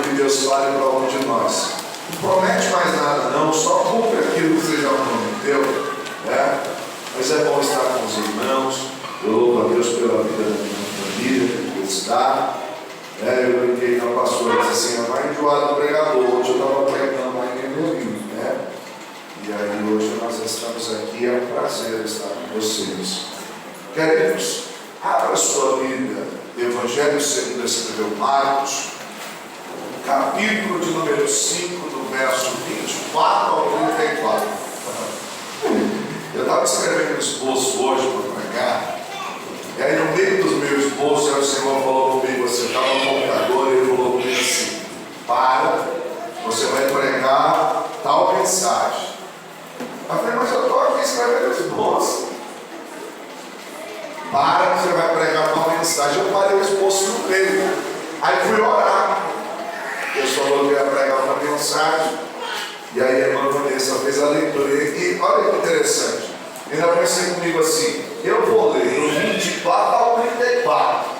que Deus fale para um de nós. Não promete mais nada não, só cumpre aquilo que você já prometeu, né? Mas é bom estar com os irmãos. Eu louvo a Deus pela vida da minha família, que Deus dá. Eu brinquei com a pastora, disse assim, vai enjoar do pregador. Hoje eu estava pregando lá em Emerim, né? E aí hoje nós estamos aqui, é um prazer estar com vocês. Queridos, abra sua Bíblia, Evangelho segundo escreveu Marcos, capítulo de número 5, do verso 24 ao 34. Eu estava escrevendo um esboço hoje para pregar, e aí no meio dos meus esboços, o Senhor falou comigo assim, estava no computador, e ele falou comigo assim, você vai pregar tal mensagem. Eu falei, mas eu estou aqui escrevendo esboço. Que você vai pregar tal mensagem. Eu parei o esboço no meio. Aí fui orar. Deus falou que ia pregar uma mensagem. E aí a irmã Vanessa fez a leitura. E olha que interessante. Ainda pensei comigo assim, eu vou ler do 24 ao 34.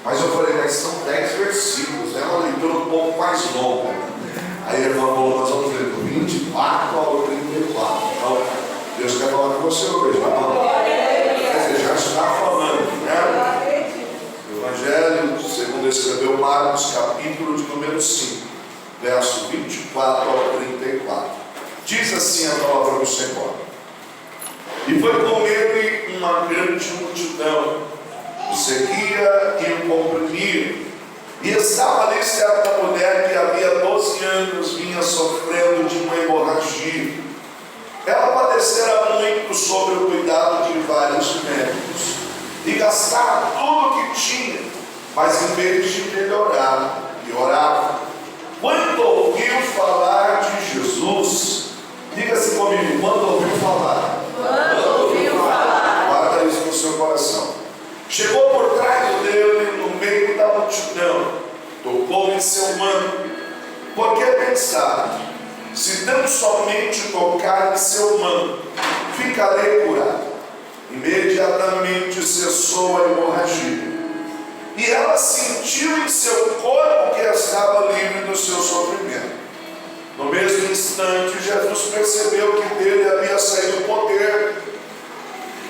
Mas eu falei, mas são 10 versículos, é uma leitura um pouco mais longa. Aí a irmã falou, nós vamos ler do 24 ao 34. Então, Deus quer falar com você hoje, irmão. Ele já está falando, né? Evangelho segundo escreveu Marcos, capítulo de número 5, verso 24 ao 34. Diz assim a palavra do Senhor. E foi com ele uma grande multidão, o seguia e o comprimia. E estava ali certa mulher que havia 12 anos vinha sofrendo de uma hemorragia. Ela padecera muito sob o cuidado de vários médicos e gastava tudo o que tinha, mas em vez de melhorar, piorava. Quando ouviu falar de Jesus, diga-se comigo, quando ouviu falar? Quando ouviu falar. Guarda isso no seu coração. Chegou por trás dele, no meio da multidão, tocou em seu manto, porque pensava, se tão somente tocar em seu manto, ficarei curado. Imediatamente cessou a hemorragia. E ela sentiu em seu corpo que estava livre do seu sofrimento. No mesmo instante, Jesus percebeu que dele havia saído o poder.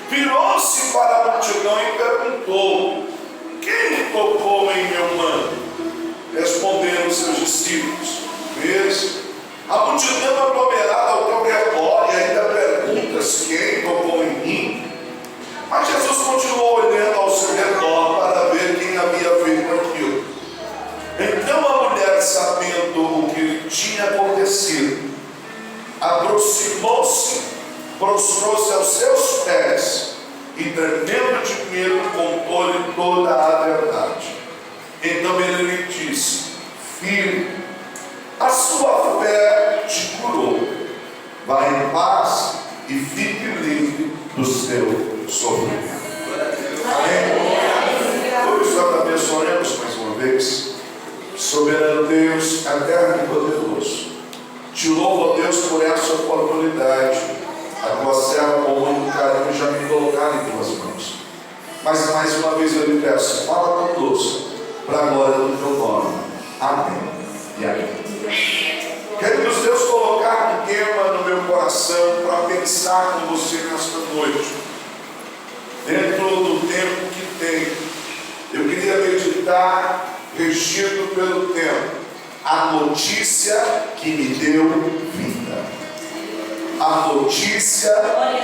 Virou-se para a multidão e perguntou, quem tocou em meu manto? Responderam seus discípulos, vês? A multidão aglomerada ao teu redor e ainda perguntas, quem tocou em mim? Mas Jesus continuou olhando ao seu redor para ver quem havia feito aquilo. Então a mulher, sabendo o que lhe tinha acontecido, aproximou-se, prostrou-se aos seus pés e, tremendo de medo, contou-lhe toda a verdade. Então ele lhe disse, filho, a sua fé te curou. Vá em paz e fique livre do seu sofrimento. Amém? Por isso nós abençoaremos mais uma vez. Soberano Deus, eterno e poderoso, te louvo, ó Deus, por essa oportunidade. A tua serva com muito carinho já me colocaram em tuas mãos. Mas mais uma vez eu lhe peço, fala conosco, para a glória do teu nome. Amém e amém. Queridos, Deus colocar um tema no meu coração para pensar com você nesta noite. Dentro do tempo que tem, eu queria meditar, regido pelo tempo, a notícia que me deu vida. A notícia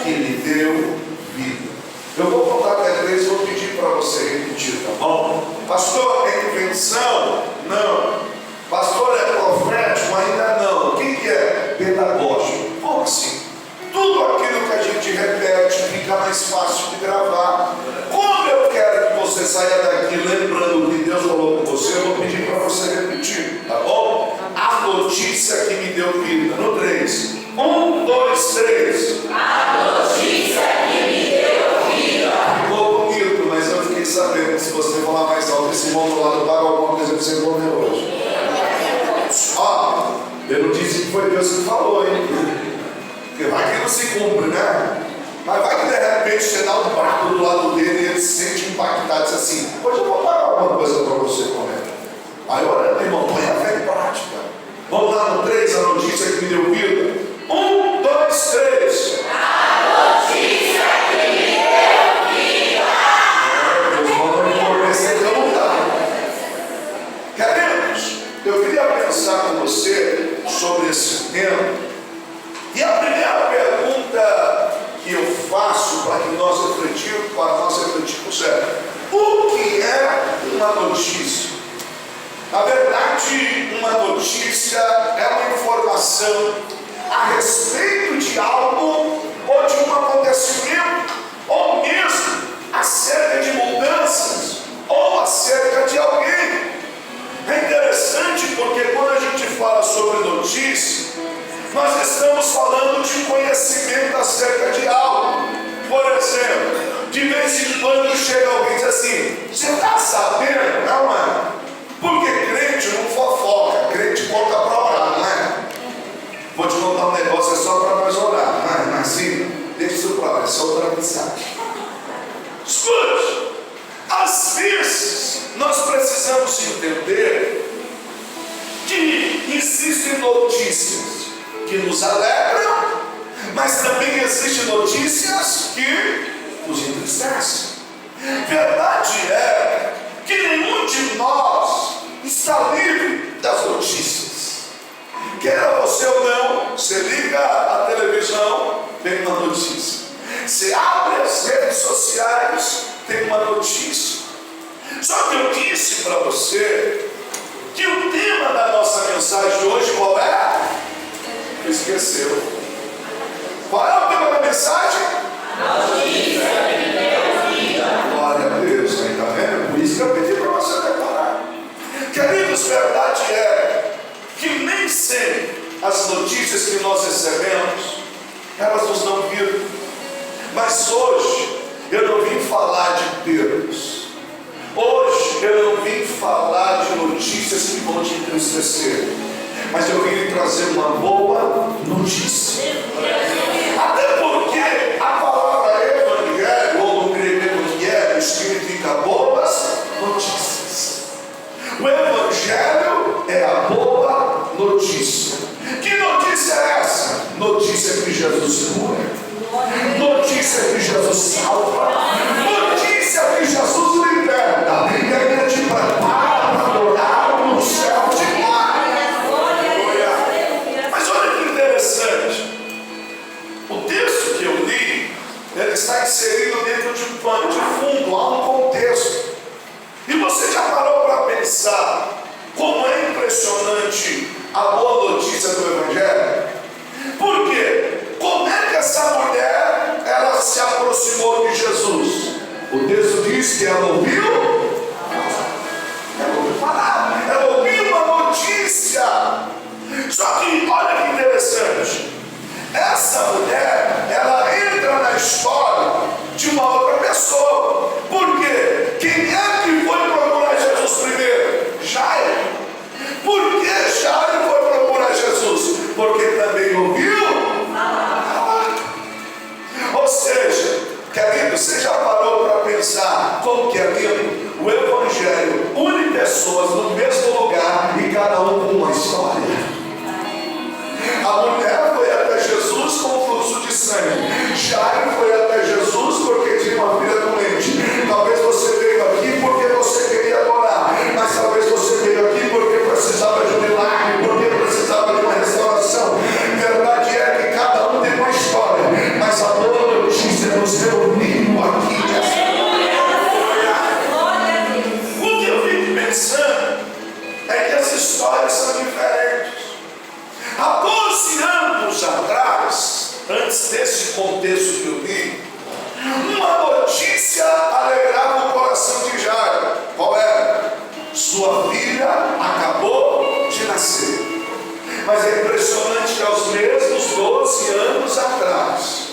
que me deu vida. Eu vou contar até 3 e vou pedir para você repetir, tá bom? Pastor, é invenção? Não. Pastor, é profético? Ainda não. O que é pedagógico? Como assim? Tudo aquilo que a gente repete fica mais fácil de gravar. Como eu quero que você saia daqui lembrando o que Deus falou com você, eu vou pedir para você repetir, tá bom? A notícia que me deu vida. No 3. 1, 2, 3. A notícia que me deu vida. Ficou bonito, mas eu fiquei sabendo que se você falar mais alto, esse irmão do lado paga alguma coisa para você comer hoje. Ó, eu não disse que foi Deus que falou, hein? Porque vai que não se cumpre, né? Mas vai que de repente você dá um prato do lado dele e ele se sente impactado, diz assim, hoje eu vou pagar alguma coisa para você comer. Aí olha, meu irmão, põe a fé em prática. queria pensar com você sobre esse tema. E a primeira pergunta que eu faço para nós refletirmos é: o que é uma notícia? Na verdade, uma notícia é uma informação a respeito de algo ou de um acontecimento, ou mesmo acerca de mudanças, ou acerca de alguém. É interessante porque quando a gente fala sobre notícia, nós estamos falando de conhecimento acerca de algo. Por exemplo, de vez em quando chega alguém e diz assim: você está sabendo? Não é? Porque crente não fofoca, crente conta para orar, não é? Vou te contar um negócio, é só para nós orar, não é assim? Deixa isso para lá, é só outra mensagem. Escute, às vezes nós precisamos entender que existem notícias que nos alegram, mas também existem notícias que nos entristecem. Verdade é que nenhum de nós está livre das notícias. Queira você ou não, você liga a televisão, tem uma notícia. Você abre as redes sociais, tem uma notícia. Só que eu disse para você que o tema da nossa mensagem de hoje qual é? Esqueceu. Qual é o tema da mensagem? Notícia que me deu vida. Glória a Deus, aí está vendo? Por isso que eu pedi para você decorar. Queridos, verdade é que nem sempre as notícias que nós recebemos, elas nos dão vida. Mas hoje eu não vim falar de Deus. Hoje eu não vim falar de notícias que vão te entristecer, mas eu vim trazer uma boa notícia. Até porque a palavra evangelho, ou no grego evangelho, significa boas notícias. O evangelho é a boa notícia. Que notícia é essa? Notícia que Jesus cura, notícia que Jesus salva, notícia que Jesus liberta, e ainda te prepara para adorar no céu de glória. Mas olha que interessante, o texto que eu li, ele está inserido dentro de um pano de fundo, há um contexto. E você já parou para pensar como é impressionante a boa notícia do Evangelho? Por quê? Como é que essa mulher, ela se aproximou de Jesus? O texto diz que ela ouviu falar, ela ouviu uma notícia. Só que olha que interessante, essa mulher, ela entra na história de uma outra pessoa. Por quê? Quem é que foi procurar Jesus primeiro? Jairo. Por que Jairo foi procurar Jesus? Porque também ouviu falar. Ou seja, querido, você já parou para pensar como que é lindo? O Evangelho une pessoas no mesmo lugar e cada um com uma história. A mulher foi até Jesus com fluxo de sangue. Jairo foi até Jesus porque tinha uma filha doente. Talvez você veio aqui porque você queria adorar, mas talvez você veio aqui porque precisava de um milagre, porque precisava de uma restauração. Verdade é que cada um tem uma história, mas a boa notícia nos reuniu aqui nessa manhã. O que eu fico pensando é que as histórias são diferentes. Há 12 anos atrás, antes desse contexto que eu li, uma notícia alegrava o coração de Jairo. Qual era? Sua filha acabou de nascer. Mas é impressionante que aos mesmos 12 anos atrás,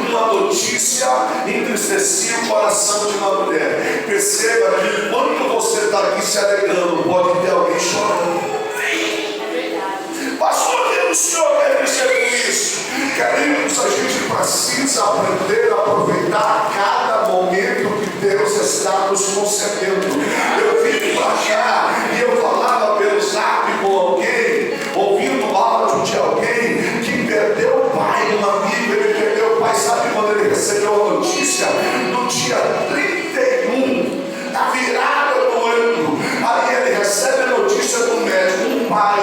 uma notícia entristecia o coração de uma mulher. Perceba que enquanto você está aqui se alegrando, pode ter alguém chorando. Pastor, o que o Senhor quer dizer com isso? Queridos, a gente precisa aprender a aproveitar cada momento que Deus está nos concedendo. Eu vim para cá e eu falava pelo zap com alguém, ouvindo o áudio de alguém que perdeu o pai, um amigo, ele perdeu o pai. Sabe quando ele recebeu a notícia? No dia 31, na virada do ano, aí ele recebe a notícia do médico, um pai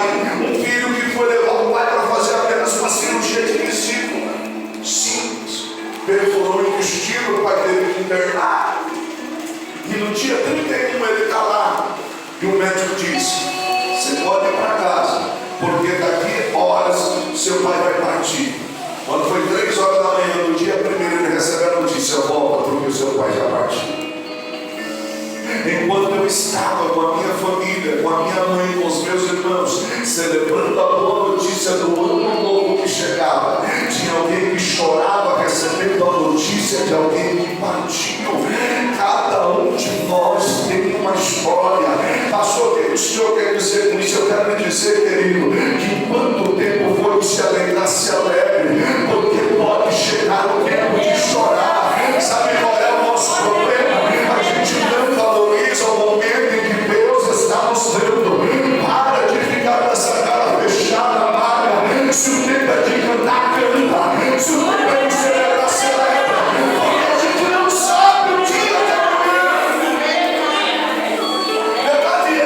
seu pai vai partir. Quando foi 3 horas da manhã, no dia primeiro, ele recebe a notícia: volta, porque o seu pai já partiu. Enquanto eu estava com a minha família, com a minha mãe, com os meus irmãos, celebrando a boa notícia do ano novo que chegava, tinha alguém que chorava recebendo a notícia de alguém que partiu. Cada um de nós tem uma história. Pastor, o que o senhor quer dizer com isso? Eu quero lhe dizer, querido, que enquanto o tempo for de se alegrar, se alegre, porque pode chegar o tempo de chorar. Sabe qual é o nosso problema? A gente não valoriza o momento em que Deus está nos dando. Para de ficar com essa cara fechada, paga. Se o tempo é de cantar, canta. Se o tempo é de celebrar, celebra. Porque a gente não sabe o dia de amanhã. Verdade é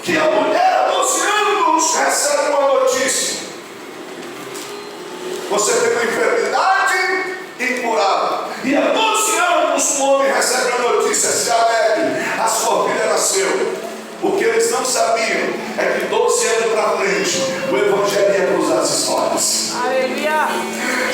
que a mulher há 12 anos recebe uma notícia: você tem uma enfermidade incurada. E há 12 anos o homem recebe a notícia: se alegre, a sua filha nasceu. O que eles não sabiam é que 12 anos para frente o evangelho ia cruzar as histórias. Aleluia.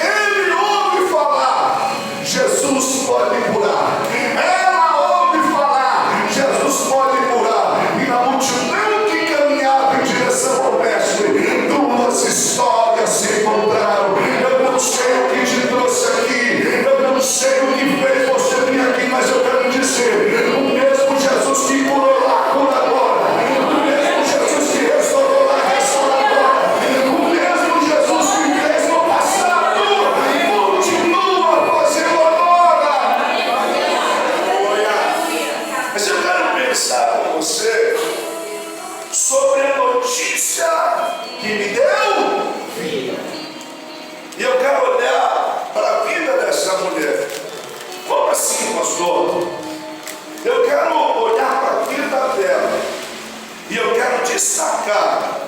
Ele ouve falar: Jesus pode curar. Ela ouve falar: Jesus pode curar. E na multidão que caminhava em direção ao mestre, 2 histórias se encontraram. Eu não sei o que te trouxe aqui, eu não sei o que fez você vir aqui, mas eu quero dizer: o mesmo Jesus que curou lá, cura agora. O mesmo Jesus que restaurou lá, restaura agora. O mesmo Jesus que fez no passado, continua fazendo agora. Mas eu quero pensar com você sobre a notícia que me deu vida. E eu quero olhar para a vida dessa mulher. Como assim, pastor? Eu quero olhar para a vida dela e eu quero destacar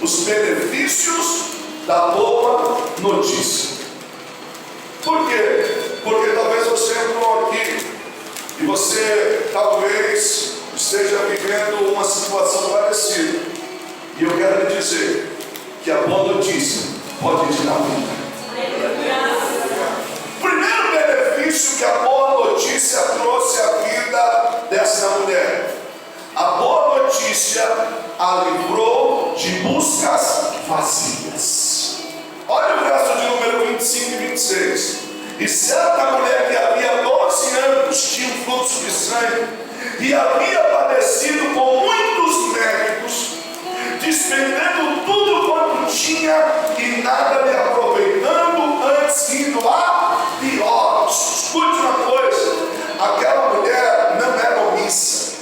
os benefícios da boa notícia. Por quê? Porque talvez você entrou aqui e você talvez esteja vivendo uma situação parecida. E eu quero lhe dizer que a boa notícia pode te dar vida. O primeiro benefício que a boa notícia trouxe à vida dessa mulher: a boa notícia a livrou de buscas vazias. Olha o verso de número 25 e 26. E certa mulher que havia 12 anos tinha um fluxo de sangue e havia padecido com muitos médicos, despendendo tudo quanto tinha e nada lhe aproveitando, antes indo a piores. Escute uma coisa: aquela mulher não era omissa,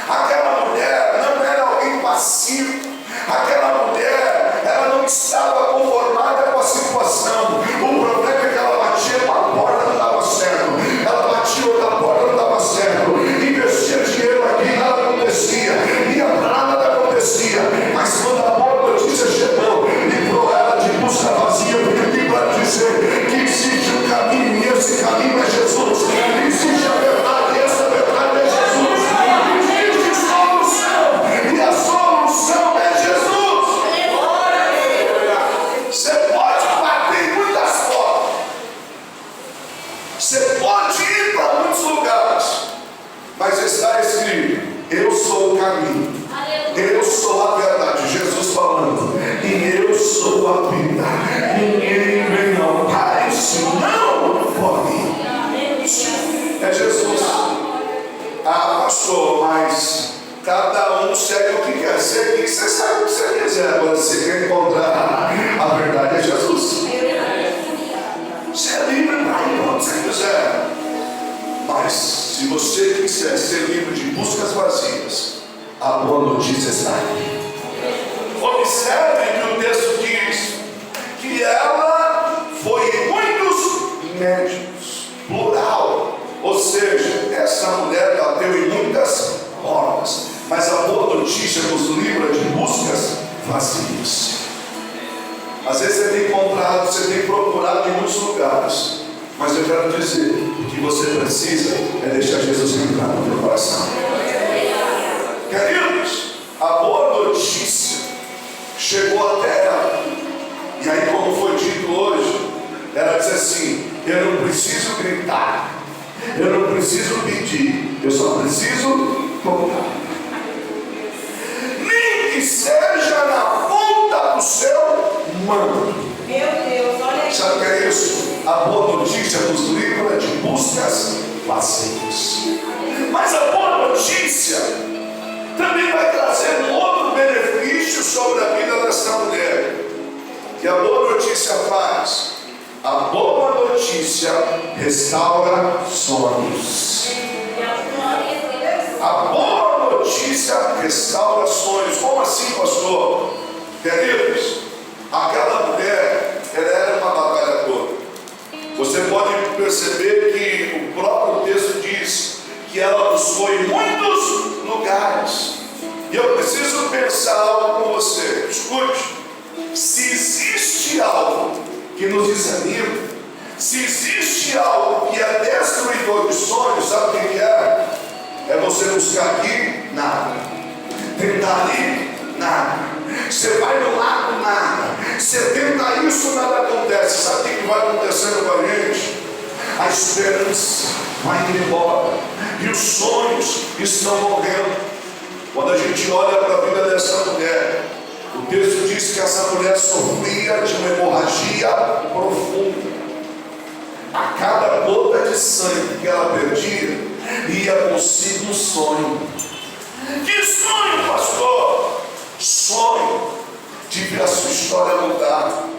aquela mulher não era alguém passivo, aquela mulher, ela não estava conformada com a situação. O problema é que ela batia uma porta, não dava certo, ela batia outra porta, não dava certo, investia dinheiro aqui, nada acontecia, ia para nada acontecia. Mas quando a boa notícia chegou, livrou ela de busca vazia, porque tem para dizer que existe um caminho, e esse caminho é Jesus. Existe a verdade, e essa verdade é Jesus. Existe solução, e a solução é Jesus. Você pode bater em muitas portas, você pode ir para muitos lugares, mas está escrito: eu sou o caminho, eu sou a verdade. Jesus falando: e eu sou a vida. Ninguém vem ao Pai senão por mim. É Jesus. Ah, pastor, mas cada um segue o que quer ser. E você sabe o que você quiser. Agora, se você quer encontrar a verdade, é Jesus. Você é livre para ir onde você quiser. Mas se você quiser ser livre de buscas vazias, a boa notícia está aqui. Observe que o texto diz que ela foi em muitos médicos, plural. Ou seja, essa mulher bateu em muitas portas, mas a boa notícia nos livra de buscas vazias. Às vezes você tem encontrado, você tem procurado em muitos lugares, mas eu quero dizer que você precisa é deixar Jesus entrar no teu coração. Queridos, a boa notícia chegou até ela E aí, como foi dito hoje, ela diz assim: eu não preciso gritar, eu não preciso pedir, eu só preciso tocar. Nem que seja na ponta do seu manto. Meu Deus, olha aí. Sabe o que é isso? A boa notícia nos livra de buscas vazias. Mas a boa notícia também vai trazer um outro benefício sobre a vida dessa mulher. Que a boa notícia faz? A boa notícia restaura sonhos. A boa notícia restaura sonhos. Como assim, pastor? Queridos, aquela mulher, ela era uma batalhadora. Você pode perceber que o próprio texto diz que ela buscou em muitos lugares. E eu preciso pensar algo com você. Escute, se existe algo que nos desanima, se existe algo que é destruidor de sonhos, sabe o que é? É você buscar aqui, nada. Tentar ali, nada. Você vai do lado, nada. Você tenta isso, nada acontece. Sabe o que vai acontecendo com a gente? A esperança vai indo embora e os sonhos estão morrendo. Quando a gente olha para a vida dessa mulher, o texto diz que essa mulher sofria de uma hemorragia profunda. A cada gota de sangue que ela perdia, ia consigo um sonho. Que sonho, pastor? Sonho de ver a sua história mudar.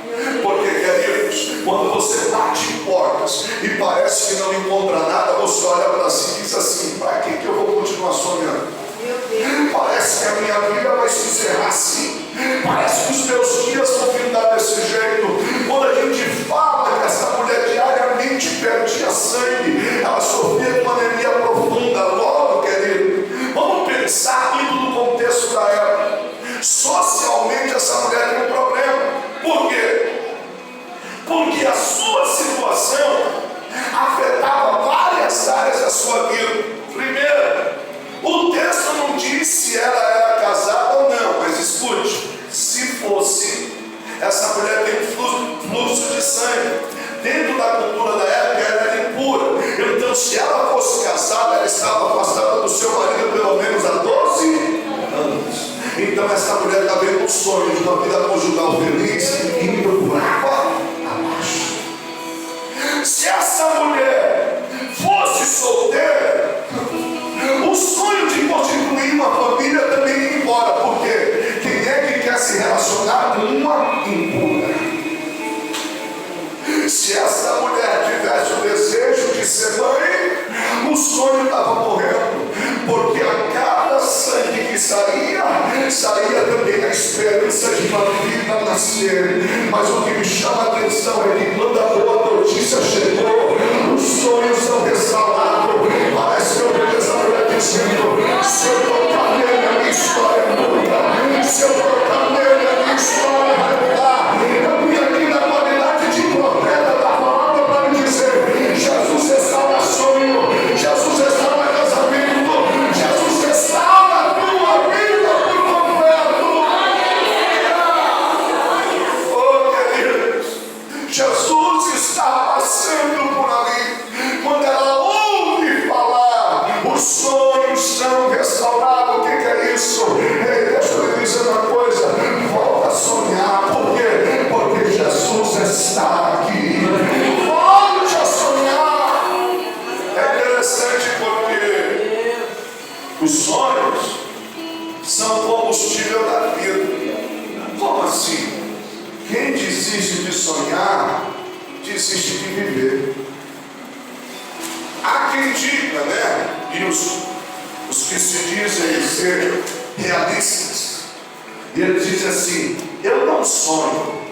Porque, queridos, quando você bate em portas e parece que não encontra nada, você olha para si e diz assim: para que eu vou continuar sonhando? Parece que a minha vida vai se encerrar assim. Parece que os meus dias vão findar desse jeito. Quando a gente fala que essa mulher diariamente perdia sangue, ela sofria de uma anemia profunda. Logo, querido, vamos pensar aqui no contexto da época. Socialmente essa mulher tem um problema. Por quê? Porque a sua situação afetava várias áreas da sua vida. Primeiro, o texto não diz se ela era casada ou não, mas escute, se fosse, essa mulher tem fluxo de sangue. Dentro da cultura da época ela era impura. Então, se ela fosse casada, ela estava afastada do seu marido pelo menos há 12 anos. Então essa mulher está vendo um sonho de uma vida conjugal feliz indo por água abaixo. Se essa mulher fosse solteira, o sonho de constituir uma família também ia embora. Porque quem é que quer se relacionar com uma impura? Se essa mulher tivesse o desejo de ser mãe, o sonho estava morrendo. Porque a cada sangue que saía também a esperança de uma vida nascer. Mas o que me chama a atenção é que quando a boa notícia chegou, os sonhos são restaurados. Parece que eu vejo essa mulher dizendo: se eu tocar nele, a minha história muda. Se eu tocar nele, a minha história vai mudar. Eu vim aqui na qualidade de profeta da palavra para me dizer: Jesus restaura sonho, Jesus restaura casamento, Jesus restaura a tua vida por completo. Oh, queridos, Jesus está passando por ali. Quando ela ouve falar, os sonhos são restaurados. O que é isso? Ei, deixa eu lhe dizer uma coisa: volta a sonhar. Por quê? Porque Jesus está aqui. Volte a sonhar. É interessante porque os sonhos são combustível da vida. Como assim? Quem desiste de sonhar, desiste de viver. Há quem diga, né? E os que se dizem ser realistas, e ele diz assim: eu não sonho.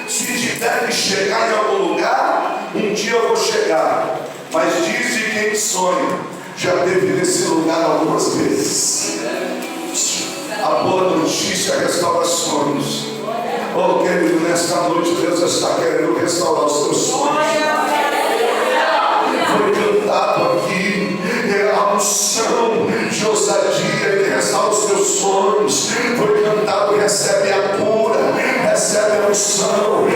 Se tiver que chegar em algum lugar, um dia eu vou chegar. Mas diz de quem sonha, já teve nesse lugar algumas vezes. A boa notícia restaura sonhos. Oh, querido, nesta noite Deus está querendo restaurar os teus sonhos. Foi cantado aqui a unção de ousadia, ele restaura os teus sonhos. Foi cantado: recebe a cura, recebe a unção,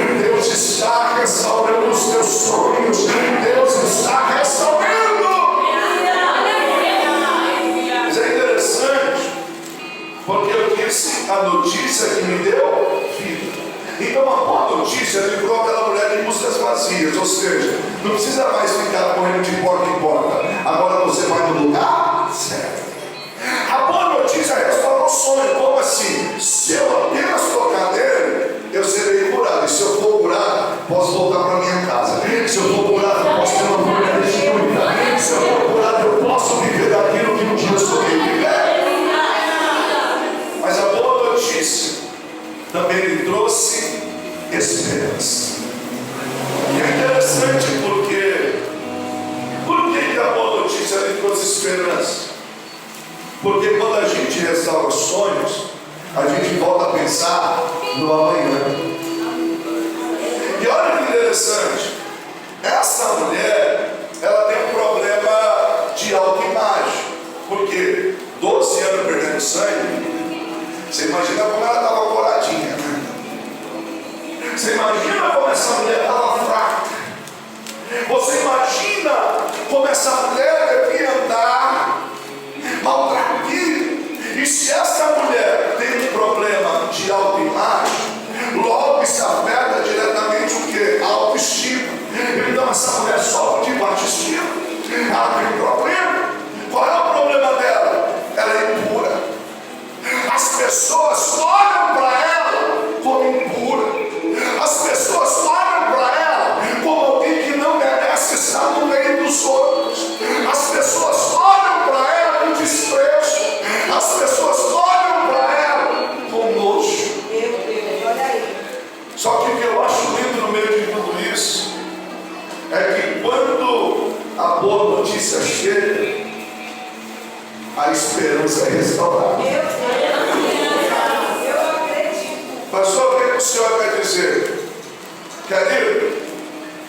notícia livrou aquela mulher de buscas vazias, ou seja, não precisa mais ficar correndo de porta em porta, agora você vai no lugar certo. A boa notícia restaurou o sonho. Como assim? Se eu apenas tocar nele, eu serei curado. E se eu for curado, posso voltar para minha casa. Se eu for curado, eu posso ter uma mulher restituída. Se eu for curado, eu posso viver daquilo que um dia eu sonhei viver. Mas a boa notícia também lhe trouxe esperança. E é interessante porque por que a boa notícia lhe trouxe esperança? Porque quando a gente restaura sonhos, a gente volta a pensar no amanhã. E olha que interessante, essa mulher, ela tem um problema de autoimagem. Porque 12 anos perdendo sangue, você imagina como ela estava coradinha, né? Você imagina como essa mulher estava fraca. Você imagina como essa mulher devia andar maltratada. E se essa mulher tem um problema de autoimagem, logo isso afeta diretamente o que? A autoestima. Então essa mulher sofre de baixa estima. Ela tem problema. Qual é o problema dela? Ela é impura. As pessoas olham para ela como impura. As pessoas olham para ela como alguém que não merece estar no meio dos outros. As pessoas olham para ela com desprezo. As pessoas olham para ela com nojo. Só que o que eu acho lindo no meio de tudo isso é que quando a boa notícia chega, a esperança é restaurada. Pastor, o que o senhor quer dizer? Querido,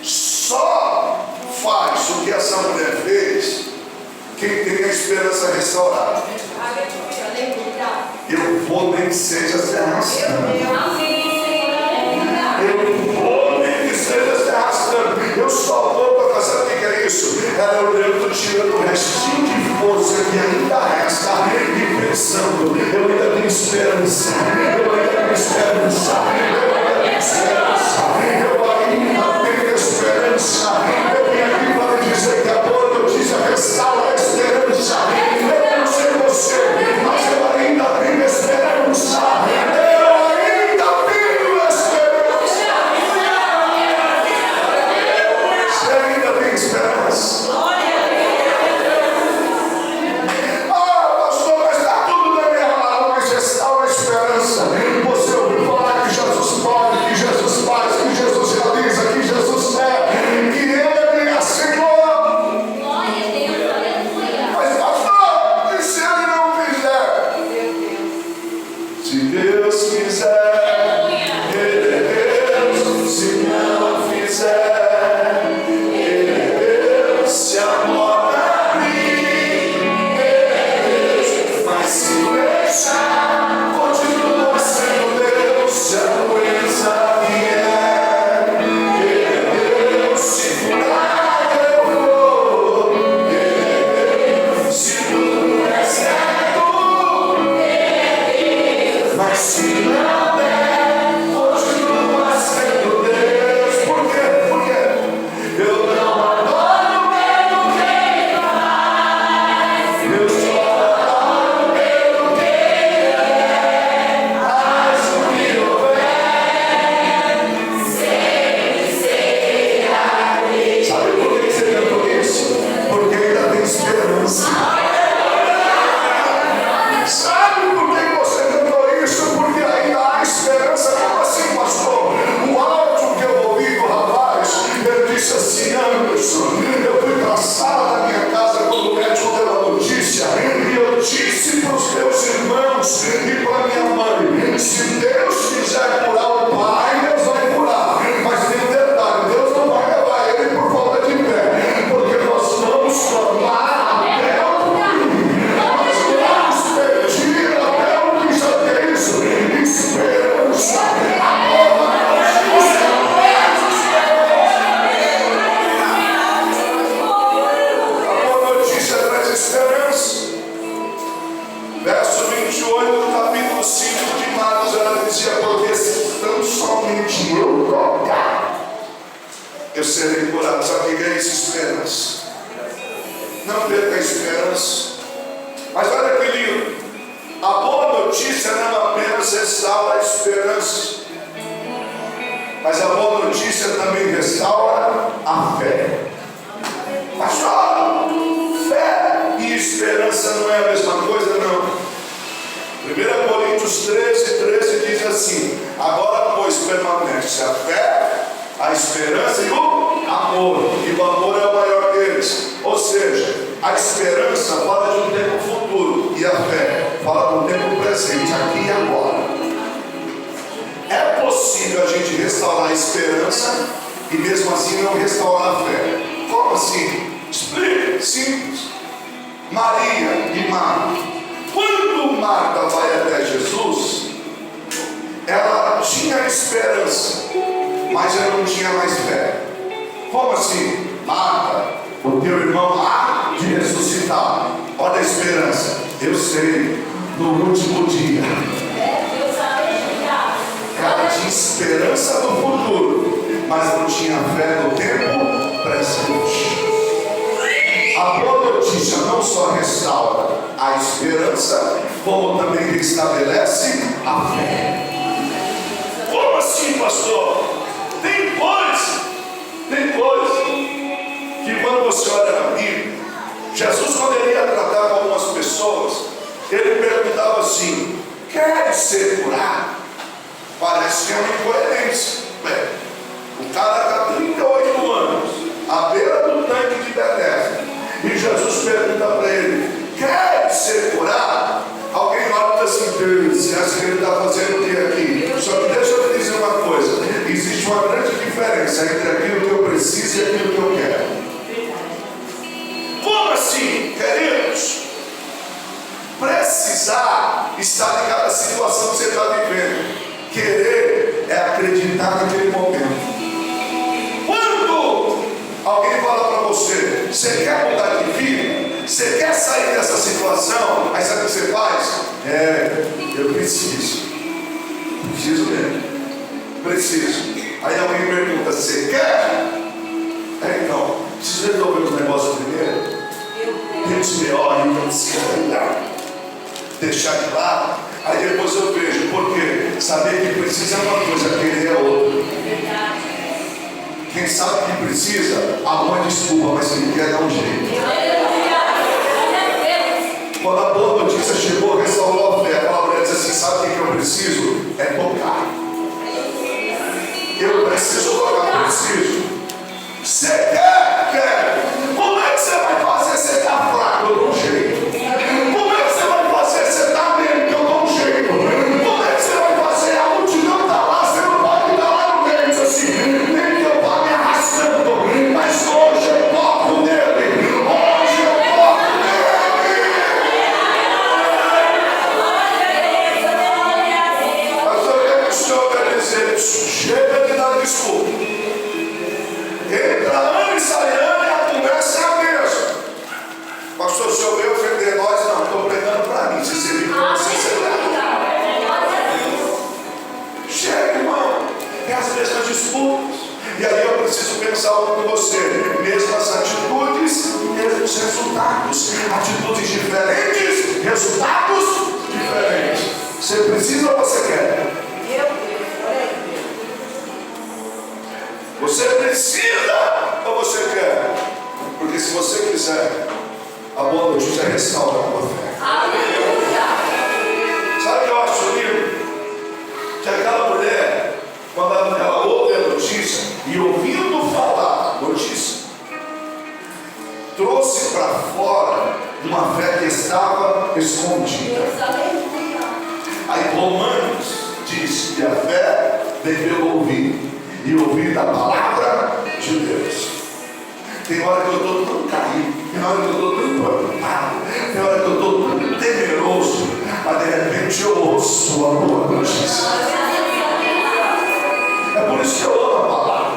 só faz o que essa mulher fez quem tem a esperança restaurada. Eu vou nem que seja se arrastando. Eu vou nem que seja se arrastando. Eu só vou para fazer o que é isso? Ela olhando, tirando o restinho de força que ainda resta e pensando, eu ainda tenho esperança. Eu ainda tenho esperança. Eu ainda tenho esperança. Eu ainda tenho esperança. Eu vim aqui para dizer que a boa notícia restaura a esperança. Eu não sei você, mas eu ainda tenho esperança. Eu ainda esperança. Mas a boa notícia também restaura a fé. Pastor, fé e esperança não é a mesma coisa, não. 1 Coríntios 13 diz assim: agora, pois, permanece a fé, a esperança e o amor. E o amor é o maior deles. Ou seja, a esperança fala de um tempo futuro e a fé fala de um tempo presente, aqui e agora. É possível a gente restaurar a esperança e mesmo assim não restaurar a fé. Como assim? Explica, simples. Maria e Marta. Quando Marta vai até Jesus, ela tinha esperança, mas ela não tinha mais fé. Como assim? Marta, o teu irmão há de ressuscitar. Olha a esperança. Eu sei, no último dia. Ela tinha esperança no futuro, mas não tinha fé no tempo presente. A boa notícia não só restaura a esperança, como também restabelece a fé. Como assim, pastor? Tem coisa que quando você olha na Bíblia, Jesus, quando ele ia tratar com algumas pessoas, ele perguntava assim: queres ser curado? Parece que é uma incoerência. O cara está 38 anos, à beira do tanque de Betesda, e Jesus pergunta para ele: queres ser curado? Alguém olha e diz assim: você acha que ele está fazendo o que aqui? Só que deixa eu te dizer uma coisa: existe uma grande diferença entre aquilo que eu preciso e aquilo que eu quero. Como assim, queridos? Precisar está ligado à situação que você está vivendo. Querer é acreditar naquele momento. Quando alguém fala para você: você quer mudar de vida? Você quer sair dessa situação? Aí sabe o que você faz? Eu preciso mesmo. Preciso. Aí alguém pergunta: você quer? Então, preciso resolver os negócios primeiro. Tem os piores, então precisa deixar de lado. Aí depois eu vejo, porque saber que precisa é uma coisa, querer é outra. Quem sabe que precisa, arruma desculpa, mas quem quer dá um jeito. Quando a boa notícia chegou, restaurou a fé. A palavra diz assim: sabe o que eu preciso? É tocar. Eu preciso tocar, preciso. Você quer? Quer. Como é que você vai fazer? Você está fraco, eu dou um jeito. Como é que você vai fazer? Você está bem, eu dou um jeito. Como é que você vai fazer? A multidão está lá, você não pode estar lá no meio, diz assim: nem que eu vá me arrastando, mas hoje eu toco nele. Hoje eu toco nele. Mas eu quero que o Senhor quer dizer: chega de dar desculpa. Entra ano e sai ano e a conversa é a mesma. Pastor, o senhor veio ofender nós? Não, estou pregando para mim. Se você vir para você, você chega, irmão. É as mesmas disputas. E aí eu preciso pensar com você: mesmas atitudes, mesmos resultados. Atitudes diferentes, resultados diferentes. Você precisa ou você quer? Você precisa ou você quer? Porque se você quiser, a boa notícia restaura a tua fé. Aleluia! Sabe o que eu acho lindo? Que aquela mulher, quando ela ouve a notícia e ouvindo falar a notícia, trouxe para fora uma fé que estava escondida. Aí Romanos diz que a fé deveu ouvir. E ouvir da palavra de Deus. Tem hora que eu estou tão caído, tem hora que eu estou tão preocupado, tem hora que eu estou tão temeroso, mas de repente eu ouço a boa notícia. É por isso que eu amo a palavra.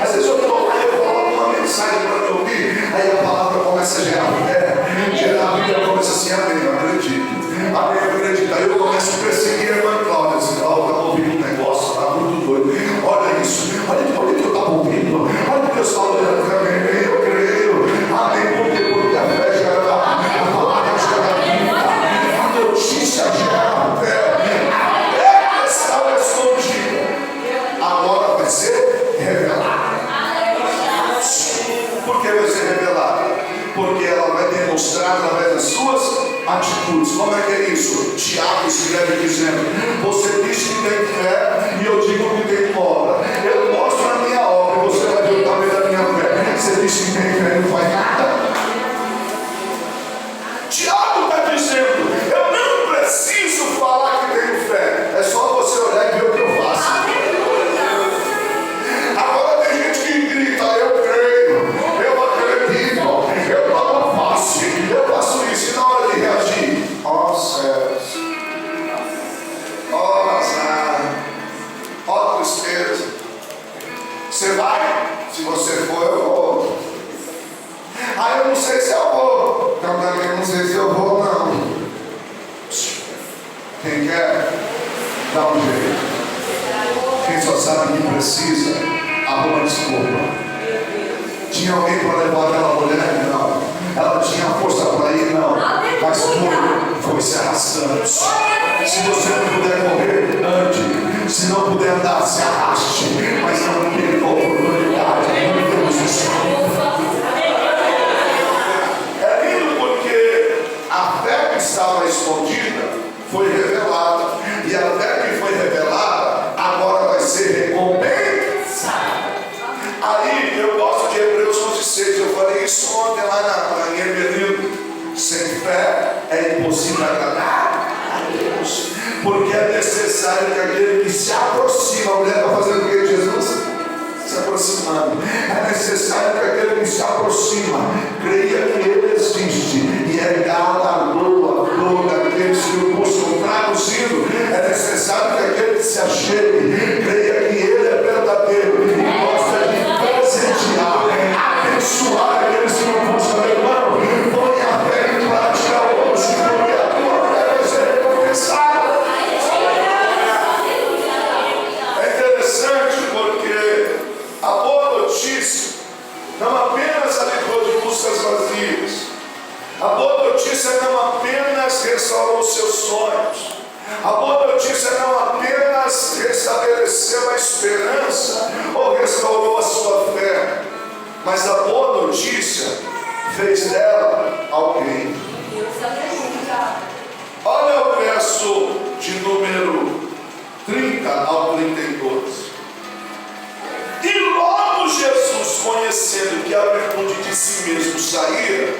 Às vezes eu estou lá e eu coloco uma mensagem para me ouvir, aí a palavra começa a gerar fé, gerar vida, começa assim: amém, eu acredito. Amém, eu acredito. Aí eu começo a perseguir a irmã Cláudia, assim: ó, estava ouvindo um negócio, está muito doido. Olha isso, olha o que eu estava ouvindo, olha o que eu estava olhando também. Eu creio, amém, porque a fé gera, a palavra gera vida, a notícia gera fé, a fé restaura Você vai? Se você for, eu vou. Ah, eu não sei se eu vou. Eu também não sei se eu vou, não. Quem quer, dá um jeito. Quem só sabe que precisa, arruma desculpa. Tinha alguém para levar aquela mulher? Não. Ela tinha força para ir? Não. Mas tudo foi se arrastando. Se você não puder correr, ande. Se não puder andar, se arraste. Mas não perca a oportunidade. Não temos isso. É lindo porque a fé que estava escondida foi revelada. E a fé que foi revelada agora vai ser recompensada. Aí eu gosto de Hebreus 11:6. Eu falei isso ontem lá em Hermelino. Sem fé é impossível agradar a Deus, porque é necessário que aquele que se aproxima, a mulher está fazendo o que, Jesus? Se aproximando. É necessário que aquele que se aproxima creia que ele existe e é galardoa todos aqueles que o buscam. Traduzindo, é necessário que aquele que se achegue creia que ele é verdadeiro e gosta de presentear, abençoar aqueles que o buscam. Meu irmão, põe a fé em prática hoje, porque a tua fé vai ser recompensada. É interessante porque a boa notícia não apenas aliviou de buscas vazias, a boa notícia não apenas restaurou seus sonhos, a boa notícia não apenas restabeleceu a esperança ou restaurou a sua fé, mas a boa notícia fez dela alguém. Olha o verso de número 30 ao 32. E logo Jesus, conhecendo que a virtude de si mesmo saíra,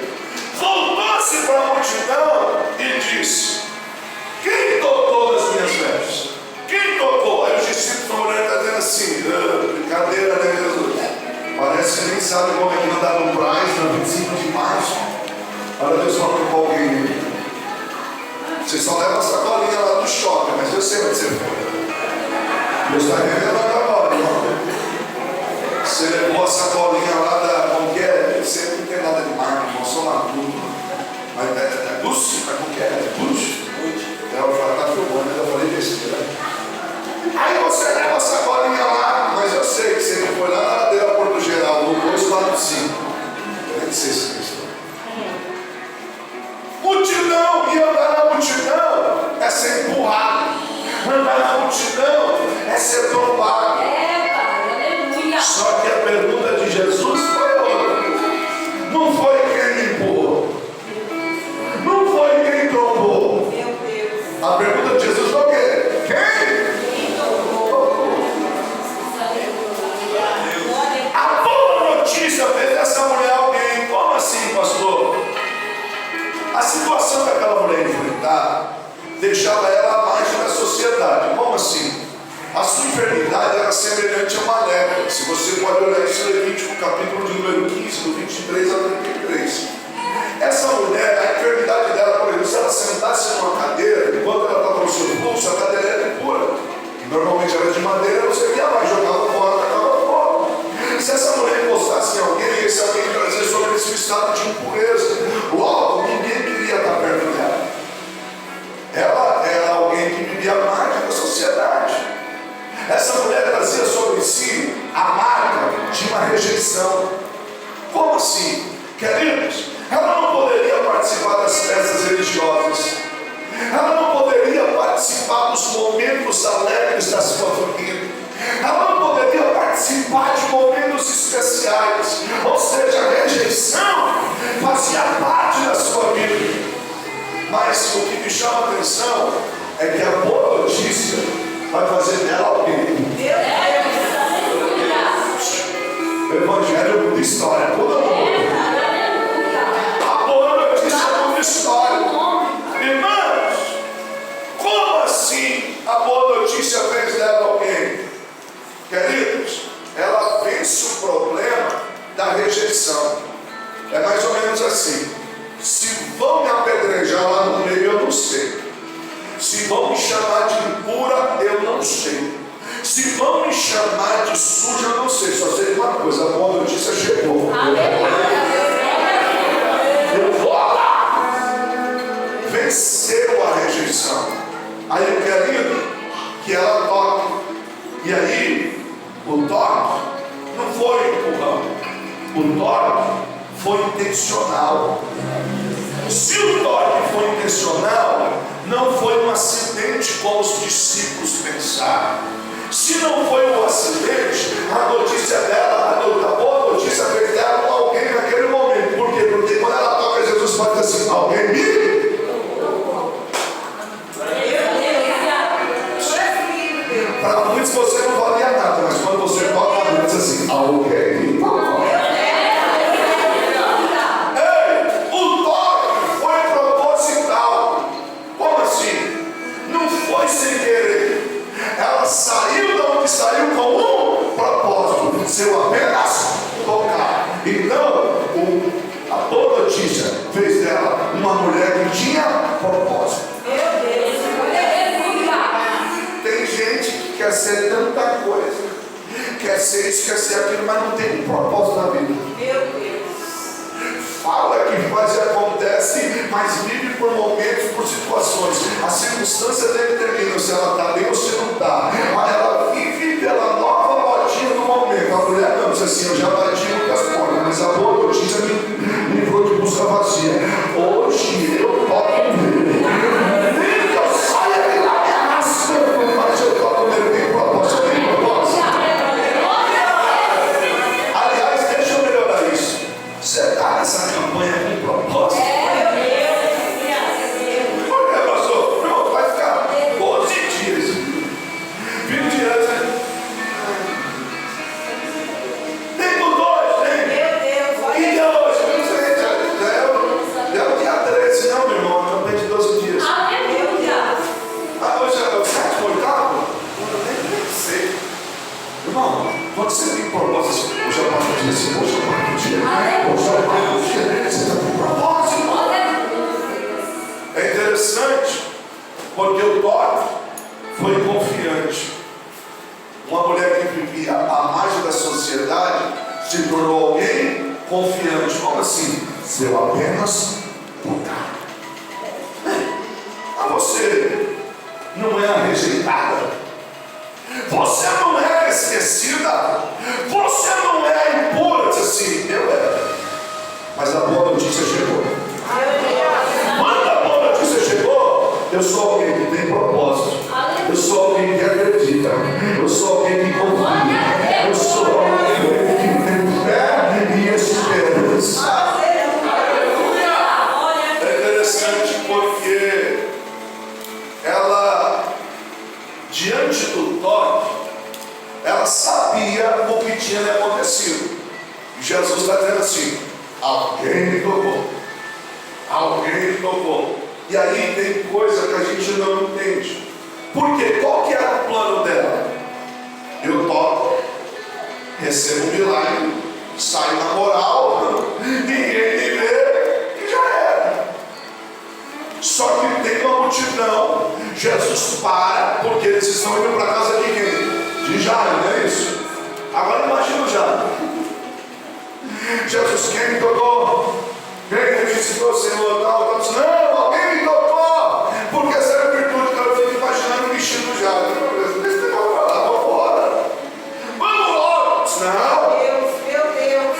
voltou-se para a multidão e disse: quem tocou nas minhas vestes? Quem tocou? Aí os discípulos estão olhando e estão dizendo assim: brincadeira, né, Jesus? Parece que nem sabe como é que andar no Braz, na 25 de março. Olha Deus falando com alguém. Você só leva a sacolinha lá do shopping, mas eu sei onde você foi. Deus está revelando agora, irmão. Você levou a sacolinha lá da. Como que é? Você não tem nada de marca, irmão, só maduro. Mas é Gucci? Como que é? É Gucci? É, o Flávio está filmando, eu falei besteira. Aí você leva a sacolinha lá, mas eu sei que você foi lá na ladeira Porto Geral, no 245. Eu nem sei se é isso. Multidão, e andar na multidão é ser empurrado. Andar na multidão é ser trombado. Só que a pergunta de Jesus foi outra. Não foi quem empurrou, não foi quem trombou. A pergunta de Jesus foi o quê? Quem? A boa notícia fez dessa mulher alguém. Como assim, pastor? A situação que aquela mulher enfrentava deixava ela à margem da sociedade. Como assim? A sua enfermidade era semelhante a uma lepra. Se você pode olhar isso em Levítico, capítulo de número 15, do 23 ao 33. Essa mulher, a enfermidade dela, por exemplo, se ela sentasse numa cadeira, enquanto ela estava no seu pulso, a cadeira era impura. Normalmente era de madeira, você ia lá e jogava fora, jogava fora. Se essa mulher encostasse em alguém, esse alguém trazia sobre esse estado de impureza. Logo, ninguém queria estar perto dela. Ela era alguém que vivia à margem da sociedade. Essa mulher trazia sobre si a marca de uma rejeição. Como assim? Queridos, ela não poderia participar das festas religiosas. Ela não poderia participar dos momentos alegres da sua família. Ela não poderia participar de momentos especiais. Ou seja, a rejeição fazia parte da sua vida. Mas o que me chama a atenção é que a boa notícia vai fazer dela alguém. O evangelho muda história, muda mundo. A boa notícia muda história. Irmãos, como assim a boa notícia fez dela alguém? Queridos, ela vence o problema da rejeição. É mais ou menos assim: se vão me apedrejar lá no meio, eu não sei. Se vão me chamar de impura, eu não sei. Se vão me me chamar de sujo, eu não sei. Só sei de uma coisa: a boa notícia chegou. Eu vou lá. Venceu a rejeição. Aí eu quero que ela toque. E aí, o toque não foi empurrão. O toque foi intencional. Se o toque foi intencional, não foi um acidente como os discípulos pensaram. Se não foi um acidente, a notícia dela, a boa notícia fez dela com alguém naquele momento. Por quê? Porque quando ela toca, Jesus pode dizer assim: alguém me... Para muitos você não valia nada, mas quando você toca, a diz assim: alguém me... Saiu de onde saiu com um propósito, seu apenas tocar. Então, a boa notícia fez dela uma mulher que tinha propósito. Tem gente que quer ser tanta coisa, quer ser isso, quer ser aquilo, mas não tem um propósito na vida. Fala que faz e acontece, mas vive por momentos, por situações. As circunstâncias determinam se ela está bem ou se não está. Ela vive pela nova modinha do momento. A mulher não diz assim: eu já bati muitas portas, mas a boa notícia me livrou de busca vazia. Hoje eu toco nele. Nem que eu saia de lá minha nação, mas eu toco nele. Tem propósito, tem propósito. Aliás, deixa eu melhorar isso. Você está nessa campanha com propósito? Por que, pastor? Não, vai ficar 12 dias. 20 dias. Tem por 2, tem? Que dia hoje? Não sei. Já é o dia 13, não, meu irmão. A campanha de 12 dias. Hoje é o 7º, 8º? Eu nem sei. Irmão, quando você tem propósito, hoje é o 4º dia, hoje é o 4º dia. Hoje é o 4º dia. Você está com propósito. É interessante, porque o toque foi confiante. Uma mulher que vivia à margem da sociedade se tornou alguém confiante. Como assim? Se eu apenas tocar. Você não é a rejeitada. Você não é a esquecida. Você não é a impura. Diz assim: eu era. Mas a boa notícia chegou. Quando a boa notícia chegou, eu sou alguém que tem propósito. Eu sou alguém que acredita. Eu sou alguém que confia. Eu sou alguém que tem fé e esperança. É interessante porque ela, diante do toque, ela sabia o que tinha lhe acontecido. E Jesus está dizendo assim: alguém me tocou. Alguém me tocou. E aí tem coisa que a gente não entende. Por quê? Qual que era o plano dela? Eu toco, recebo um milagre, saio na moral, ninguém me vê e já era. Só que tem uma multidão. Jesus para, porque eles estão indo para casa de quem? De Jairo, não é isso? Agora imagina o Jairo. Jesus, quem me tocou? Quem ressuscitou o Senhor? Não, alguém me tocou. Porque essa é a virtude que eu fico imaginando o vestido do Jairo. Deixa eu falar, vamos embora. Vamos logo. Não.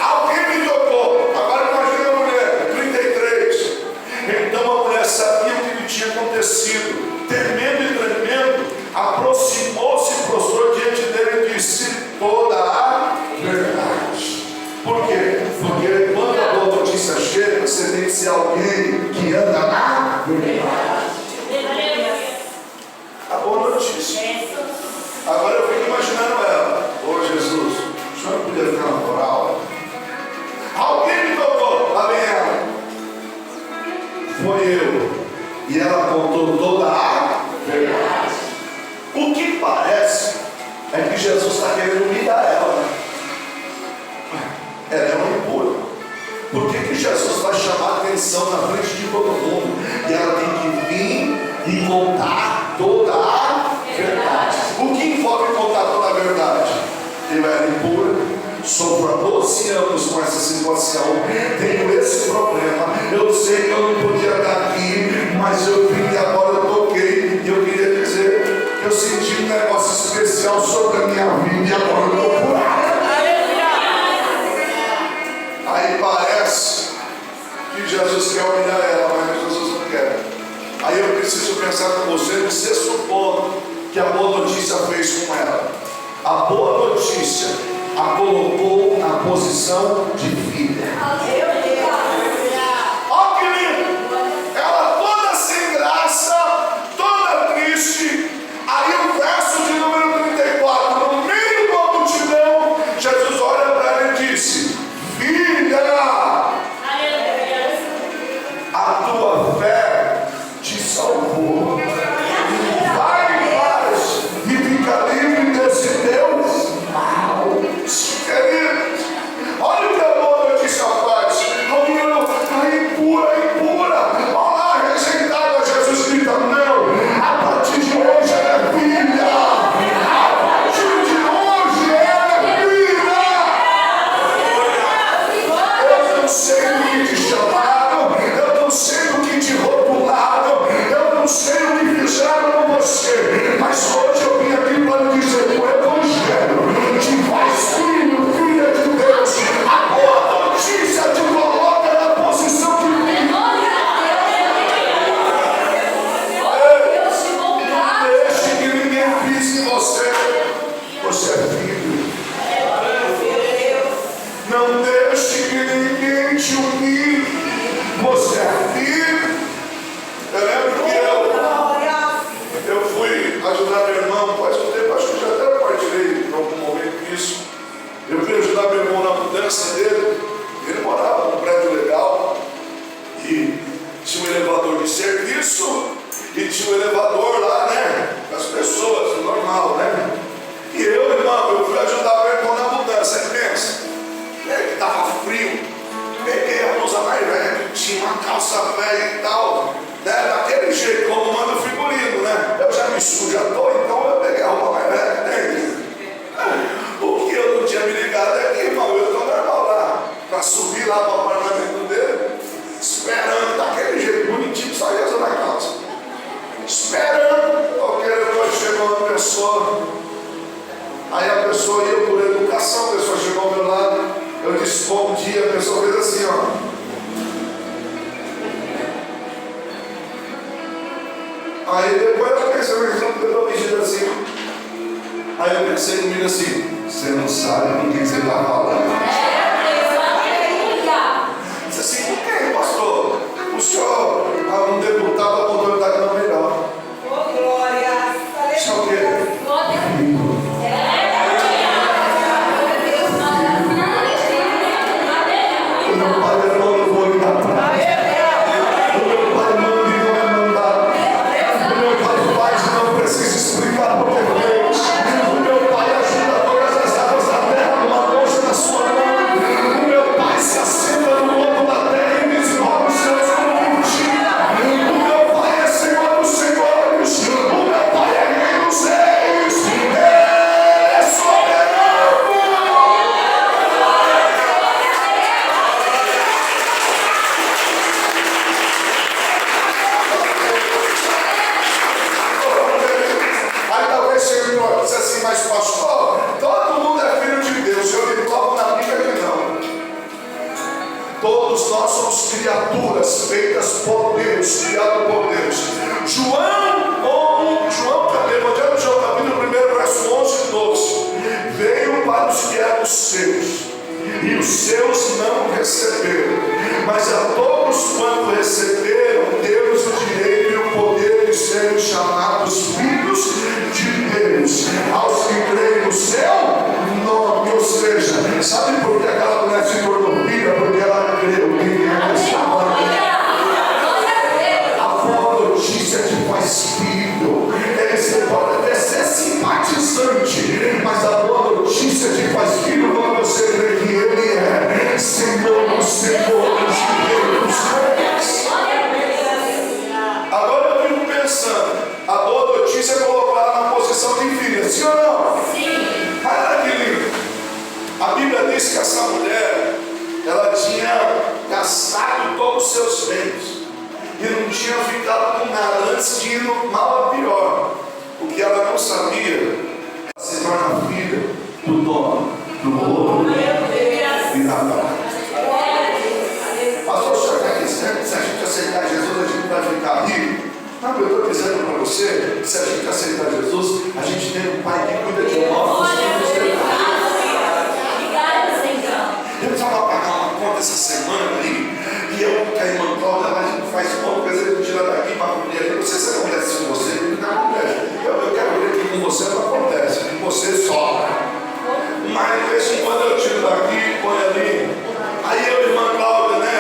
Alguém me tocou. Agora imagina a mulher, 33. Então a mulher sabia o que lhe tinha acontecido. Temendo e tremendo, aproximou-se e prostrou diante dele e disse toda a verdade. Por quê? Porque quando a boa notícia chega, você tem que ser alguém que anda na verdade. A boa notícia. Agora eu fico imaginando ela: ô Jesus, o senhor não podia ficar na moral? Alguém me tocou. Lá vem ela. Foi eu. E ela contou toda a verdade. O que parece é que Jesus está querendo humilhar ela. Ela é uma impura. Por que Jesus vai chamar a atenção na frente de todo mundo? E ela tem que vir e contar toda a verdade. O que envolve contar toda a verdade? verdade. Eu era impura, sofro há 12 anos com essa situação, tenho esse problema. Eu sei que eu não podia estar aqui, mas eu vim e agora eu toquei. E eu queria dizer que eu senti um negócio especial sobre a minha vida e agora eu estou curado. Aí parece que Jesus quer humilhar ela, mas Jesus não quer. Aí eu preciso pensar com você, você supor que a boa notícia fez com ela. A boa notícia a colocou na posição de filha. Ó que lindo! Ela toda sem graça, toda triste. Aí o verso de número 34, no meio da multidão, Jesus olha para ela e disse: filha, a tua fé te salvou. Vai em paz e fica livre desse teu mal. Querido, olha o que a boa notícia faz. Alguém está impura. Olha lá, rejeitada. Jesus grita: não, a partir de hoje ela é filha. A partir de hoje ela é filha. Eu não sei do que te chamaram, eu não sei do que te rotularam, eu não sei o que fizeram com você, mas hoje eu vim aqui para dizer: o Evangelho te faz filho, filha de Deus. A boa notícia te coloca na posição de filho. Não deixe que ninguém pise em você. Você é filho. Não deixe que ninguém te humilhe. Você é filho. Eu lembro que eu fui ajudar meu irmão faz um tempo, acho que já até partilhei em algum momento isso. Eu fui ajudar meu irmão na mudança dele. Ele morava num prédio legal e tinha um elevador de serviço e tinha um elevador lá, né? Das pessoas, normal, né? E eu, irmão, eu fui ajudar meu irmão na mudança. Aí pensa, ele estava frio, peguei a blusa mais velha, tinha uma calça velha e tal, né? Daquele jeito, como manda o figurino, né? Eu já me sujo à toa, então eu peguei a roupa mais velha que tem. O que eu não tinha me ligado é que, irmão, eu estou normal lá, para subir lá para o apartamento dele, esperando daquele jeito, bonitinho, só ia usar a calça. Esperando, porque depois chegou uma pessoa. Aí a pessoa ia por educação, a pessoa chegou ao meu lado, eu disse bom dia, a pessoa fez assim, ó. Aí depois eu pensei, mas não deu uma assim. Aí eu pensei comigo assim: você não sabe com quem você está falando. Disse assim: por que, pastor? O senhor, um deputado, apontou ele está melhor. Isso é o quê? O meu pai é bom, eu vou lhe dar praia. O meu pai manda e não é mandado. O meu pai faz e não precisa explicar porque fez. O meu pai ajuda todas as águas da terra numa bolsa na sua mão. O meu pai se assenta no lobo da terra e desenrola os céus como cortina. O meu pai é Senhor dos senhores. O meu pai é Rei dos reis. Ele é soberano. Aí talvez chegue e diz assim: mas pastor, todo mundo é filho de Deus. Eu lhe toco na Bíblia que não. Todos nós somos criaturas feitas por Deus, criadas por Deus. Evangelho de João, capítulo 1, verso 11 e 12. Veio para os que eram seus, e os seus não receberam. Mas a todos quanto receberam, deu-lhes o direito e o poder de serem chamados filhos de Deus, aos que creem no seu nome. Ou seja, sabe por que aquela mulher se tornou filha? Porque ela creu que ela estava. A boa notícia te faz filho. Você pode até ser simpatizante, mas a boa notícia te faz filho quando você crê que Ele é Senhor dos senhores e Rei dos reis. Agora eu fico pensando, a boa notícia é colocar ela na posição de filha, sim ou não? Sim. do dom, do ouro e da prata. Pastor, o senhor está dizendo que se a gente aceitar Jesus, a gente vai ficar rico? Não, eu estou dizendo para você que se a gente aceitar Jesus, a gente tem um Pai que cuida de nós. Eu estava pagando uma conta essa semana aí, e eu com a irmã Cláudia, a gente faz conta, às vezes eu tiro daqui para cobrir ali. Não sei se acontece com você, não acontece. Eu quero ver que com você não acontece, com você sobra. Mas de vez em quando eu tiro daqui, põe ali. Aí eu, irmã Cláudia, né?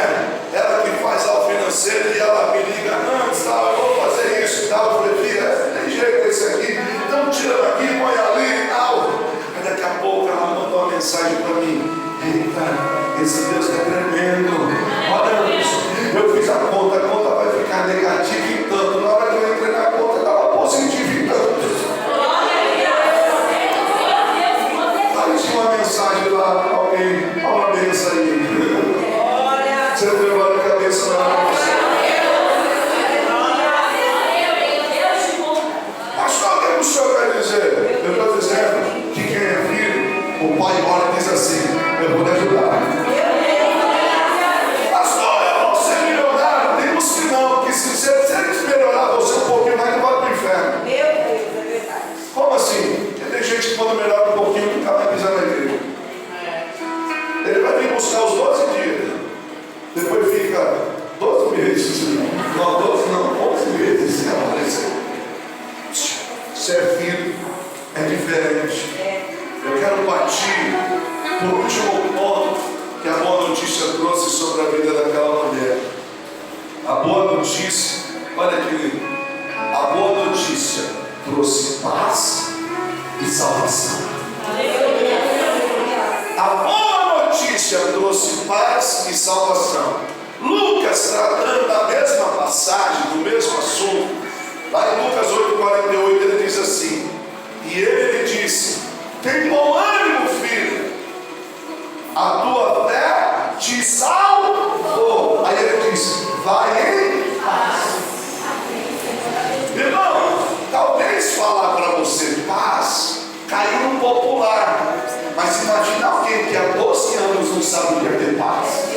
Ela que faz ao financeiro e ela me liga antes, tal, eu vou fazer isso e tal. Eu falei, filha, tem jeito esse aqui, então tira daqui, põe ali e tal. Aí daqui a pouco ela mandou uma mensagem para mim. Eita, esse Deus é tremendo. Olha, eu fiz a conta vai ficar negativa em tanto. Na hora que eu entrei na conta, estava positiva em tanto. Apareceu uma mensagem lá, alguém, olha uma benção aí. Você levou a cabeça lá. Pastor, o que o senhor quer dizer? Eu estou dizendo que quem é filho, o pai ora e diz assim: eu vou te ajudar. Pastor, eu vou ser milionário. Tem uns que não, porque se eles melhorar você um pouquinho mais, ele vai para o inferno. Meu Deus, é verdade. Como assim? Porque tem gente que quando melhora um pouquinho, nunca vai pisar na igreja. Ele vai vir buscar os 12 dias. Depois fica 12 meses. Não, 12 não, 11 meses. Ser filho é diferente. Eu quero partir por último ponto que a boa notícia trouxe sobre a vida daquela mulher. A boa notícia, olha querido, a boa notícia trouxe paz e salvação. A boa notícia trouxe paz e salvação. Lucas, tratando da mesma passagem, do mesmo assunto, lá em Lucas 8,48, ele diz assim: e ele disse: tem bom ânimo, filho, a tua fé te salvou. Aí ele diz: vai em paz. Irmão, talvez falar para você paz caiu no popular, mas imagina alguém que há 12 anos não sabe o que é ter paz.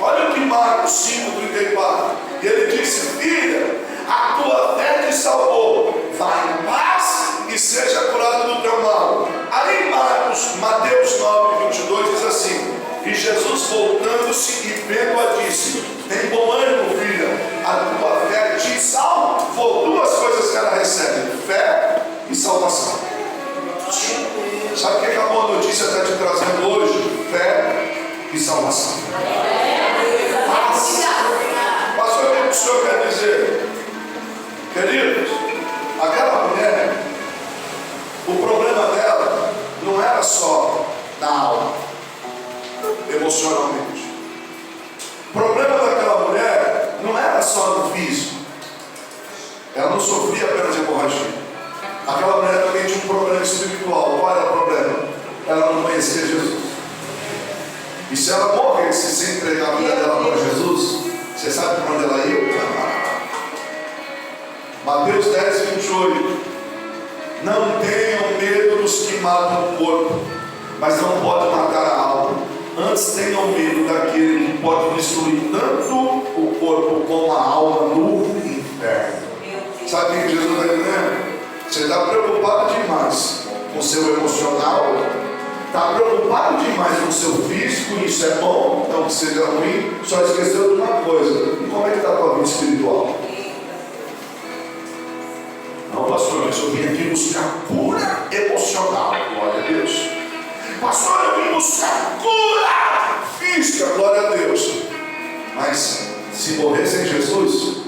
Olha o que Marcos 5,34, e ele disse: filha, a tua fé te salvou, vai em paz e seja curado do teu mal. Aí Mateus 9,22 diz assim: e Jesus voltando-se e vendo-a disse: tem bom ânimo, filha, a tua fé te salvou. Duas coisas que ela recebe: fé e salvação. Sabe o que a boa notícia está te trazendo hoje? Fé e salvação. Paz. Pastor, o que o senhor quer dizer? Queridos, aquela mulher, o problema dela não era só na alma, emocionalmente. O problema daquela mulher não era só no físico. Ela não sofria apenas de hemorragia. Aquela mulher também tinha um problema espiritual. Qual era o problema? Ela não conhecia Jesus. E se ela morresse sem entregar a vida dela para Jesus, você sabe para onde ela ia? Mateus 10,28. Não tenham medo dos que matam o corpo, mas não podem matar a alma. Antes tenham medo daquele que pode destruir tanto o corpo como a alma no inferno. Sabe o que Jesus está dizendo? Você está preocupado demais com o seu emocional, está preocupado demais com o seu físico, e isso é bom, não que seja ruim, só esqueceu de uma coisa: e como é que está a tua vida espiritual? Não, pastor, mas eu vim aqui buscar cura emocional, glória a Deus. Pastor, eu vim buscar cura física, glória a Deus. Mas se morrer sem Jesus,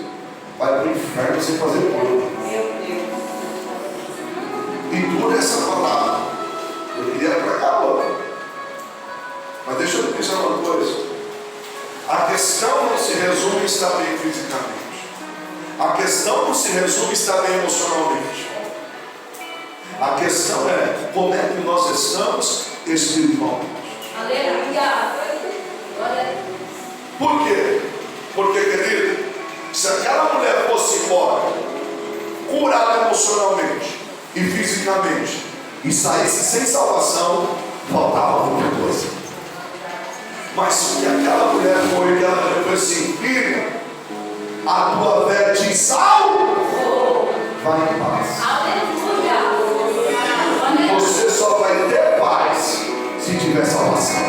vai para o inferno sem fazer cura. E por essa palavra, eu queria pregar outra. Mas deixa eu dizer uma coisa: a questão não se resume em estar bem fisicamente. A questão não se resume em estar bem emocionalmente. A questão é como é que nós estamos espiritualmente. Aleluia. Por quê? Porque, querido, se aquela mulher fosse embora, curada emocionalmente, e fisicamente e saísse sem salvação, faltava muita coisa. Mas que aquela mulher foi, que ela foi assim: filha, a tua fé te salvou, vai em paz. Você só vai ter paz se tiver salvação.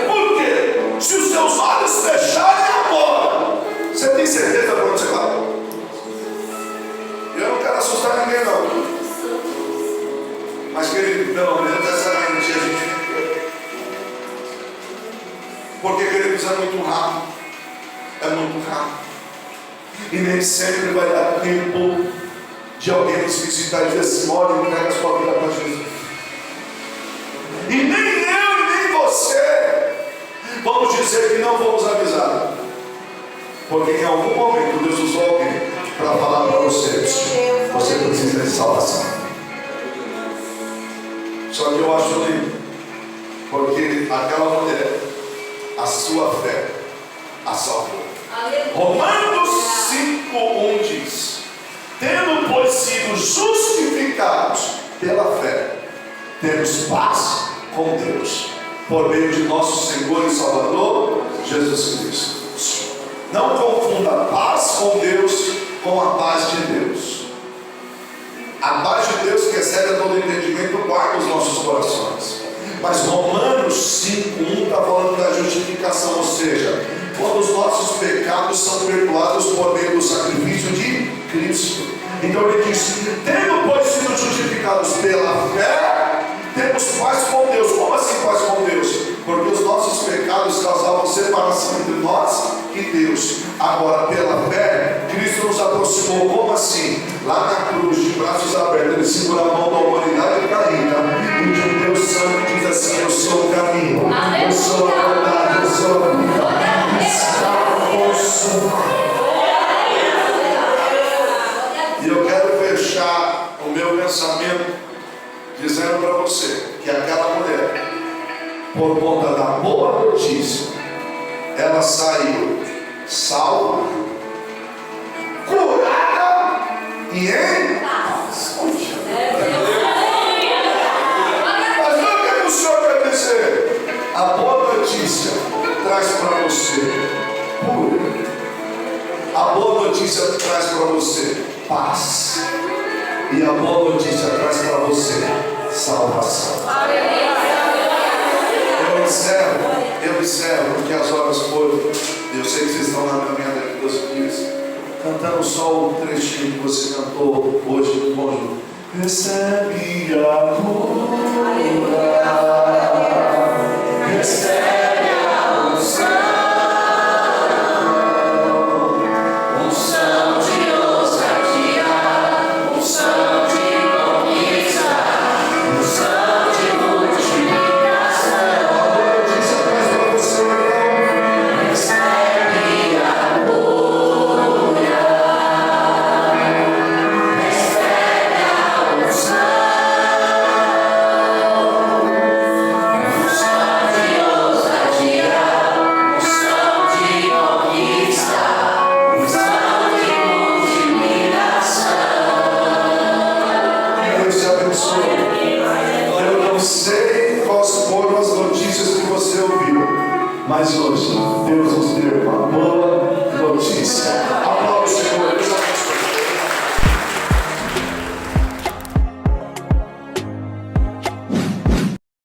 Por quê? Se os seus olhos fecharem agora, você tem certeza para onde você vai? Eu não quero assustar ninguém não. Mas querido, pelo menos essa mente a gente fica. Porque, queridos, é muito rápido. É muito rápido. E nem sempre vai dar tempo de alguém nos visitar e dizer assim: olha, entrega a sua vida para Jesus. E nem eu e nem você vamos dizer que não fomos avisados. Porque em algum momento Deus usou alguém para falar para você: você precisa de salvação. Só que eu acho lindo, porque aquela mulher, a sua fé a salvou. Romanos 5:1 diz: tendo, pois, sido justificados pela fé, temos paz com Deus, por meio de nosso Senhor e Salvador, Jesus Cristo. Não confunda a paz com Deus com a paz de Deus. A paz de Deus que excede a todo entendimento guarda os nossos corações. Mas Romanos 5:1 está falando da justificação, ou seja, quando os nossos pecados são perdoados por meio do sacrifício de Cristo. Então ele diz: tendo, pois, sido justificados pela fé, temos paz com Deus. Como assim paz com Deus? Porque os nossos pecados causavam separação entre nós e Deus. Agora, pela fé, Cristo nos aproximou. Como assim? Lá na cruz, de braços abertos, ele segura a mão da humanidade caída, e de um Deus santo diz assim: eu sou o caminho, eu sou a verdade, eu sou a vida. E eu quero fechar o meu pensamento dizendo para você que aquela mulher, por conta da boa notícia, ela saiu salva, curada e em paz. Mas não é que o Senhor quer dizer. A boa notícia traz para você cura. A boa notícia traz para você paz. E a boa notícia traz para você salvação. Eu encerro, porque as horas foram. Eu sei que vocês estão na caminhada de 12 dias, cantando só o trechinho que você cantou hoje no conjunto. Recebe a cura, recebe a unção. Eu não sei quais foram as notícias que você ouviu, mas hoje Deus nos deu uma boa